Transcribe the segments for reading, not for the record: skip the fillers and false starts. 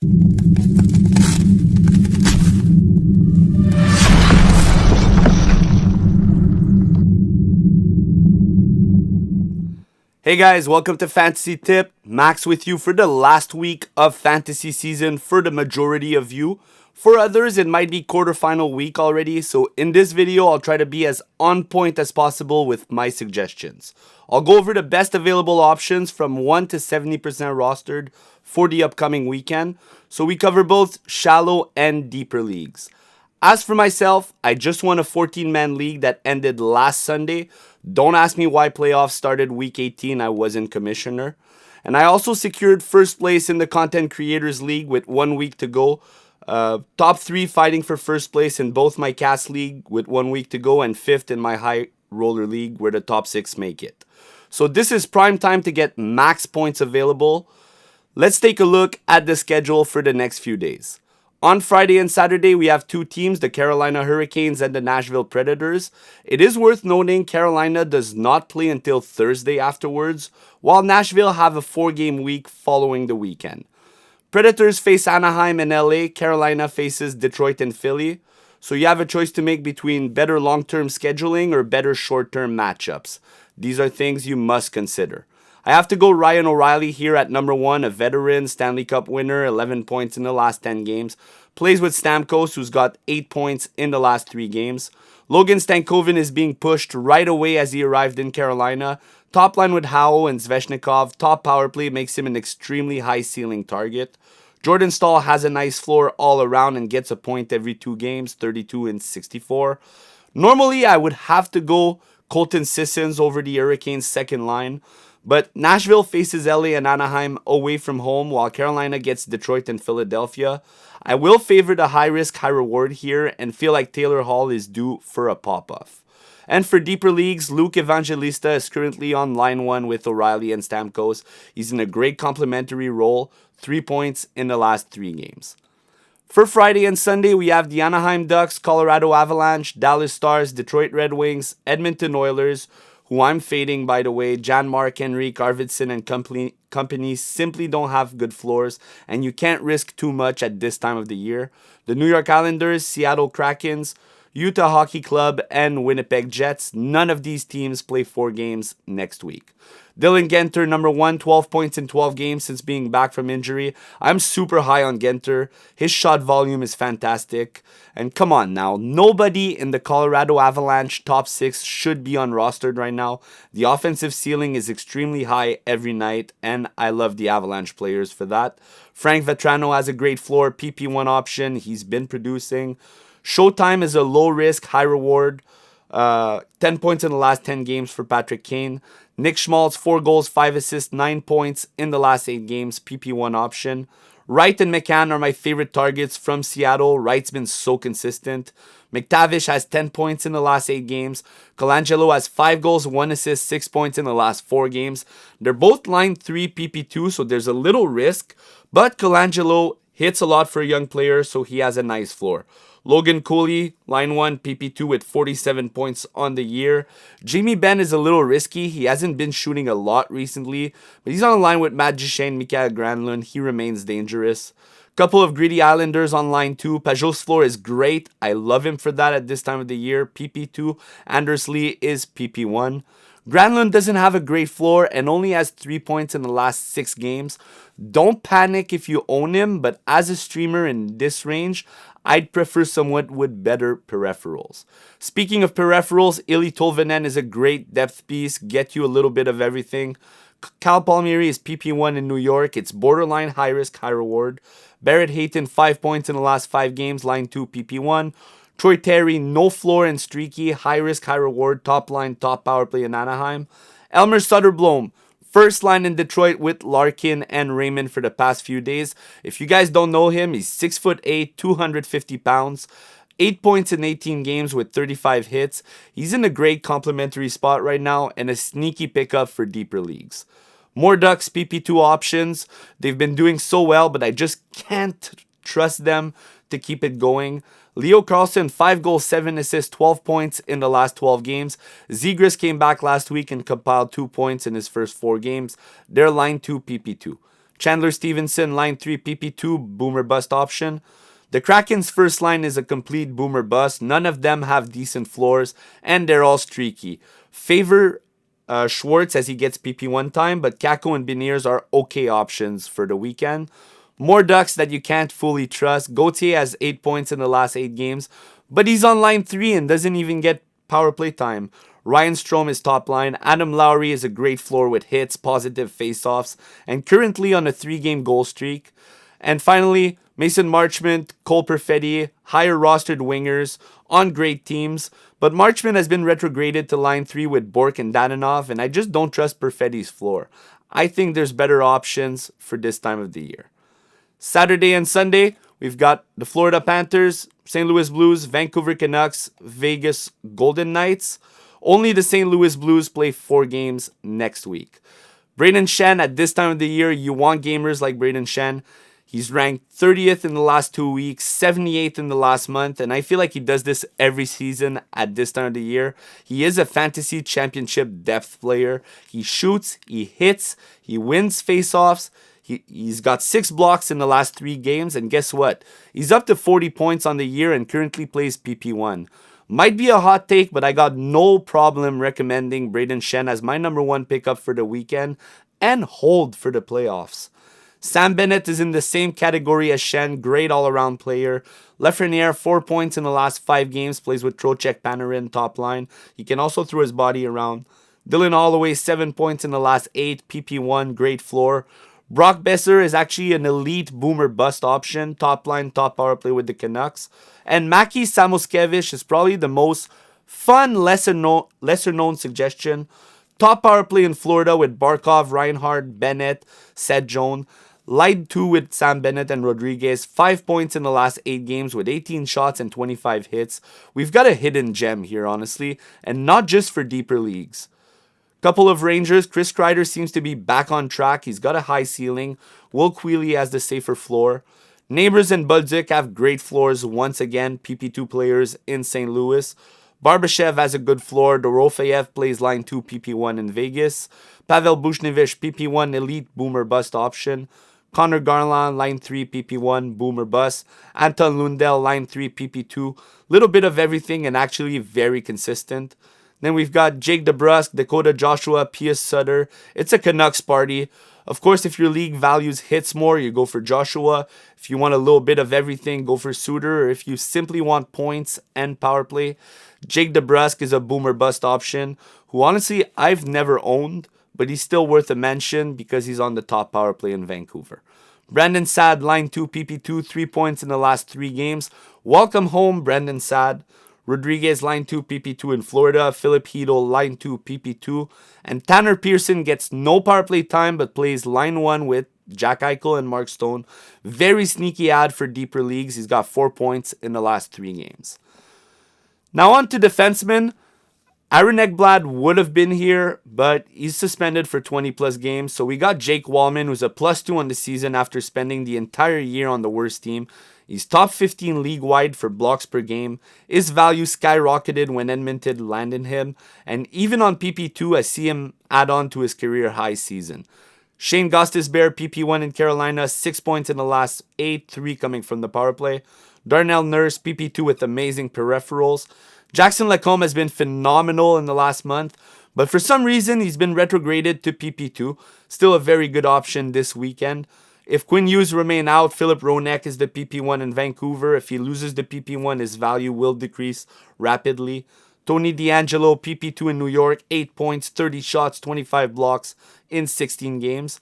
Hey guys, welcome to Fantasy Tip. Max with you for the last week of fantasy season for the majority of you. For others, it might be quarterfinal week already, so in this video, I'll try to be as on point as possible with my suggestions. I'll go over the best available options from 1 to 70% rostered for the upcoming weekend, so we cover both shallow and deeper leagues. As for myself, I just won a 14-man league that ended last Sunday. Don't ask me why playoffs started week 18, I wasn't commissioner. And I also secured first place in the Content Creators League with 1 week to go. Top 3 fighting for first place in both my cast league with 1 week to go, and 5th in my high roller league where the top 6 make it. So this is prime time to get max points available. Let's take a look at the schedule for the next few days. On Friday and Saturday, we have 2 teams, the Carolina Hurricanes and the Nashville Predators. It is worth noting Carolina does not play until Thursday afterwards, while Nashville have a 4-game week following the weekend. Predators face Anaheim and LA, Carolina faces Detroit and Philly. So you have a choice to make between better long-term scheduling or better short-term matchups. These are things you must consider. I have to go Ryan O'Reilly here at number 1, a veteran, Stanley Cup winner, 11 points in the last 10 games. Plays with Stamkos, who's got 8 points in the last 3 games. Logan Stankoven is being pushed right away as he arrived in Carolina. Top line with Howe and Svechnikov. Top power play makes him an extremely high ceiling target. Jordan Staal has a nice floor all around and gets a point every 2 games, 32 and 64. Normally, I would have to go Colton Sissons over the Hurricanes' second line. But Nashville faces LA and Anaheim away from home, while Carolina gets Detroit and Philadelphia. I will favor the high risk, high reward here and feel like Taylor Hall is due for a pop-off. And for deeper leagues, Luke Evangelista is currently on line 1 with O'Reilly and Stamkos. He's in a great complementary role, 3 points in the last 3 games. For Friday and Sunday, we have the Anaheim Ducks, Colorado Avalanche, Dallas Stars, Detroit Red Wings, Edmonton Oilers, who I'm fading, by the way. Jan-Mark, Henrik, Arvidsson, and company simply don't have good floors, and you can't risk too much at this time of the year. The New York Islanders, Seattle Krakens, Utah Hockey Club, and Winnipeg Jets. None of these teams play 4 games next week. Dylan Genter, number 1, 12 points in 12 games since being back from injury. I'm super high on Genter. His shot volume is fantastic. And come on now, nobody in the Colorado Avalanche top 6 should be unrostered right now. The offensive ceiling is extremely high every night, and I love the Avalanche players for that. Frank Vetrano has a great floor, PP1 option. He's been producing. Showtime is a low risk, high reward. 10 points in the last 10 games for Patrick Kane. Nick Schmaltz, 4 goals, 5 assists, 9 points in the last 8 games, PP1 option. Wright and McCann are my favorite targets from Seattle. Wright's been so consistent. McTavish has 10 points in the last 8 games. Colangelo has 5 goals, 1 assist, 6 points in the last 4 games. They're both line 3 PP2, so there's a little risk. But Colangelo hits a lot for a young player, so he has a nice floor. Logan Cooley, line 1, PP2 with 47 points on the year. Jamie Benn is a little risky. He hasn't been shooting a lot recently, but he's on a line with Matt Duchene, Mikael Granlund. He remains dangerous. Couple of greedy Islanders on line 2. Pajot's floor is great. I love him for that at this time of the year. PP2. Anders Lee is PP1. Granlund doesn't have a great floor and only has 3 points in the last 6 games. Don't panic if you own him, but as a streamer in this range, I'd prefer someone with better peripherals. Speaking of peripherals, Ilya Tolvanen is a great depth piece, get you a little bit of everything. Cal Palmieri is PP1 in New York. It's borderline high risk, high reward. Barrett Hayton, 5 points in the last 5 games, line 2, PP1. Troy Terry, no floor and streaky, high risk, high reward, top line, top power play in Anaheim. Elmer Sutterblom, first line in Detroit with Larkin and Raymond for the past few days. If you guys don't know him, he's 6'8", 250 pounds. 8 points in 18 games with 35 hits. He's in a great complimentary spot right now and a sneaky pickup for deeper leagues. More Ducks PP2 options. They've been doing so well, but I just can't trust them to keep it going. Leo Carlson, 5 goals, 7 assists, 12 points in the last 12 games. Zegras came back last week and compiled 2 points in his first 4 games. They're line 2 PP2. Chandler Stevenson, line 3, PP2, boomer bust option. The Kraken's first line is a complete boomer bust. None of them have decent floors, and they're all streaky. Favor Schwartz as he gets PP1 time, but Kako and Beniers are okay options for the weekend. More Ducks that you can't fully trust. Gauthier has 8 points in the last 8 games, but he's on line 3 and doesn't even get power play time. Ryan Strome is top line. Adam Lowry is a great floor with hits, positive faceoffs, and currently on a 3-game goal streak. And finally, Mason Marchment, Cole Perfetti, higher rostered wingers on great teams. But Marchment has been retrograded to line 3 with Bork and Dadanov, and I just don't trust Perfetti's floor. I think there's better options for this time of the year. Saturday and Sunday, we've got the Florida Panthers, St. Louis Blues, Vancouver Canucks, Vegas Golden Knights. Only the St. Louis Blues play 4 games next week. Braden Shen, at this time of the year, you want gamers like Braden Shen. He's ranked 30th in the last 2 weeks, 78th in the last month, and I feel like he does this every season at this time of the year. He is a fantasy championship depth player. He shoots, he hits, he wins faceoffs. He's got 6 blocks in the last 3 games, and guess what? He's up to 40 points on the year and currently plays PP1. Might be a hot take, but I got no problem recommending Braden Shen as my number 1 pickup for the weekend and hold for the playoffs. Sam Bennett is in the same category as Shen, great all-around player. Lafreniere, 4 points in the last 5 games, plays with Trocheck, Panarin, top line. He can also throw his body around. Dylan Holloway, 7 points in the last 8, PP1, great floor. Brock Besser is actually an elite boomer bust option, top line, top power play with the Canucks. And Maki Samoskevich is probably the most fun, lesser known suggestion. Top power play in Florida with Barkov, Reinhardt, Bennett, Seth Jones. Light 2 with Sam Bennett and Rodriguez. 5 points in the last 8 games with 18 shots and 25 hits. We've got a hidden gem here, honestly, and not just for deeper leagues. Couple of Rangers. Chris Kreider seems to be back on track. He's got a high ceiling. Will Queally has the safer floor. Neighbors and Budzik have great floors once again. PP2 players in St. Louis. Barbashev has a good floor. Dorofeyev plays line 2 PP1 in Vegas. Pavel Bushnevich PP1 elite boomer bust option. Connor Garland line 3 PP1 boomer bust. Anton Lundell line 3 PP2. Little bit of everything and actually very consistent. Then we've got Jake DeBrusk, Dakota Joshua, Pius Sutter. It's a Canucks party. Of course, if your league values hits more, you go for Joshua. If you want a little bit of everything, go for Suter. Or if you simply want points and power play, Jake DeBrusk is a boomer bust option, who honestly I've never owned, but he's still worth a mention because he's on the top power play in Vancouver. Brandon Saad, line 2 PP2, 3 points in the last 3 games. Welcome home, Brandon Saad. Rodriguez, line 2 PP2 in Florida. Philip Hedl, line 2 PP2. And Tanner Pearson gets no power play time but plays line 1 with Jack Eichel and Mark Stone. Very sneaky ad for deeper leagues. He's got 4 points in the last 3 games. Now on to defensemen. Aaron Ekblad would have been here, but he's suspended for 20 plus games. So we got Jake Wallman, who's a +2 on the season after spending the entire year on the worst team. He's top 15 league-wide for blocks per game. His value skyrocketed when Edmonton landed him. And even on PP2, I see him add on to his career high season. Shane Gostisbehere, PP1 in Carolina, 6 points in the last 8, 3 coming from the power play. Darnell Nurse, PP2 with amazing peripherals. Jackson Lacombe has been phenomenal in the last month, but for some reason he's been retrograded to PP2. Still a very good option this weekend. If Quinn Hughes remain out, Philip Ronek is the PP1 in Vancouver. If he loses the PP1, his value will decrease rapidly. Tony DeAngelo, PP2 in New York, 8 points, 30 shots, 25 blocks in 16 games.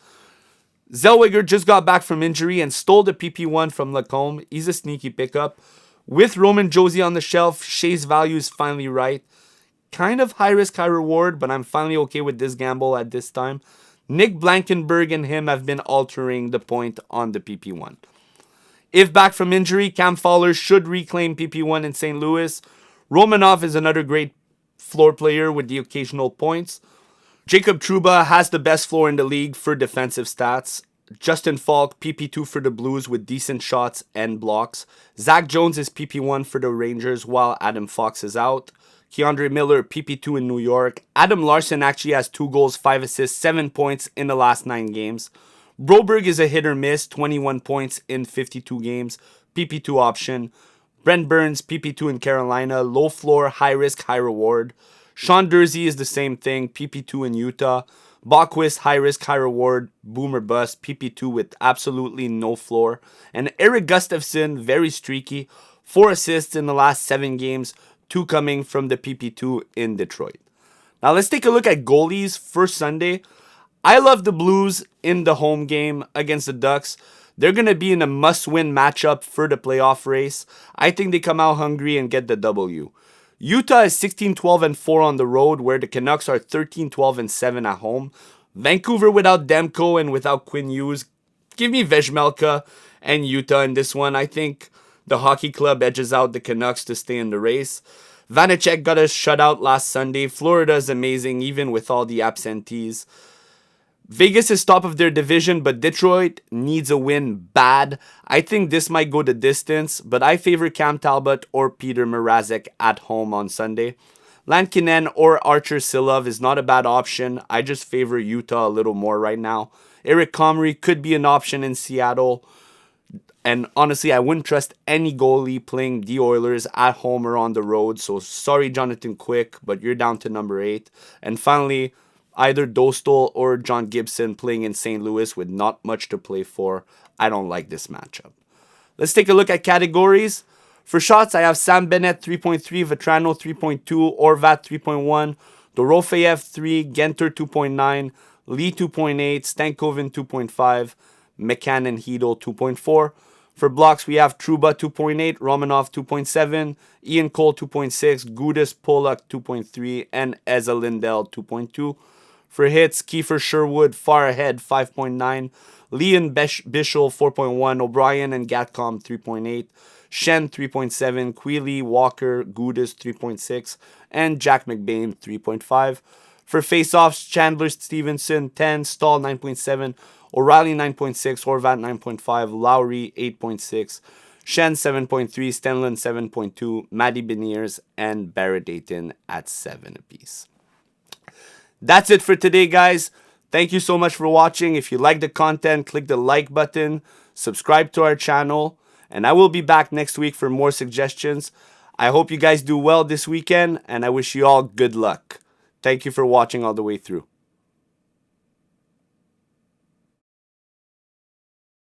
Zellweger just got back from injury and stole the PP1 from Lacombe. He's a sneaky pickup. With Roman Josi on the shelf, Shea's value is finally right. Kind of high risk, high reward, but I'm finally okay with this gamble at this time. Nick Blankenberg and him have been altering the point on the PP1. If back from injury, Cam Fowler should reclaim PP1 in St. Louis. Romanov is another great floor player with the occasional points. Jacob Trouba has the best floor in the league for defensive stats. Justin Falk, PP2 for the Blues with decent shots and blocks. Zach Jones is PP1 for the Rangers while Adam Fox is out. Keandre Miller, PP2 in New York. Adam Larson actually has 2 goals, 5 assists, 7 points in the last 9 games. Broberg is a hit or miss, 21 points in 52 games, PP2 option. Brent Burns, PP2 in Carolina, low floor, high risk, high reward. Sean Dursey is the same thing, PP2 in Utah. Bachwist, high risk, high reward, boomer bust, PP2 with absolutely no floor. And Eric Gustafsson, very streaky, 4 assists in the last 7 games, 2 coming from the PP2 in Detroit. Now let's take a look at goalies for Sunday. I love the Blues in the home game against the Ducks. They're going to be in a must-win matchup for the playoff race. I think they come out hungry and get the W. Utah is 16-12-4 on the road, where the Canucks are 13-12-7 at home. Vancouver without Demko and without Quinn Hughes. Give me Vejmelka and Utah in this one. I think the hockey club edges out the Canucks to stay in the race. Vanecek got a shutout last Sunday. Florida is amazing, even with all the absentees. Vegas is top of their division, but Detroit needs a win bad. I think this might go the distance, but I favor Cam Talbot or Peter Mrazek at home on Sunday. Lankinen or Archer Silov is not a bad option. I just favor Utah a little more right now. Eric Comrie could be an option in Seattle. And honestly, I wouldn't trust any goalie playing the Oilers at home or on the road. So sorry, Jonathan Quick, but you're down to number 8. And finally, either Dostal or John Gibson playing in St. Louis with not much to play for. I don't like this matchup. Let's take a look at categories. For shots, I have Sam Bennett 3.3, Vetrano 3.2, Orvat 3.1, Dorofeyev 3, Genter 2.9, Lee 2.8, Stankoven 2.5, McCann and Hedel 2.4. For blocks, we have Truba 2.8, Romanov 2.7, Ian Cole 2.6, Gudas Polak 2.3, and Eza Lindell 2.2. For hits, Kiefer Sherwood far ahead 5.9, Leon Bischel 4.1, O'Brien and Gatcom 3.8, Shen 3.7, Queely, Walker, Gudas 3.6, and Jack McBain 3.5. For face-offs, Chandler Stevenson 10, Stahl 9.7, O'Reilly 9.6, Horvat 9.5, Lowry 8.6, Shen 7.3, Stenlund 7.2, Matty Beniers, and Barrett Dayton at 7 apiece. That's it for today, guys. Thank you so much for watching. If you like the content, click the like button, subscribe to our channel, and I will be back next week for more suggestions. I hope you guys do well this weekend, and I wish you all good luck. Thank you for watching all the way through.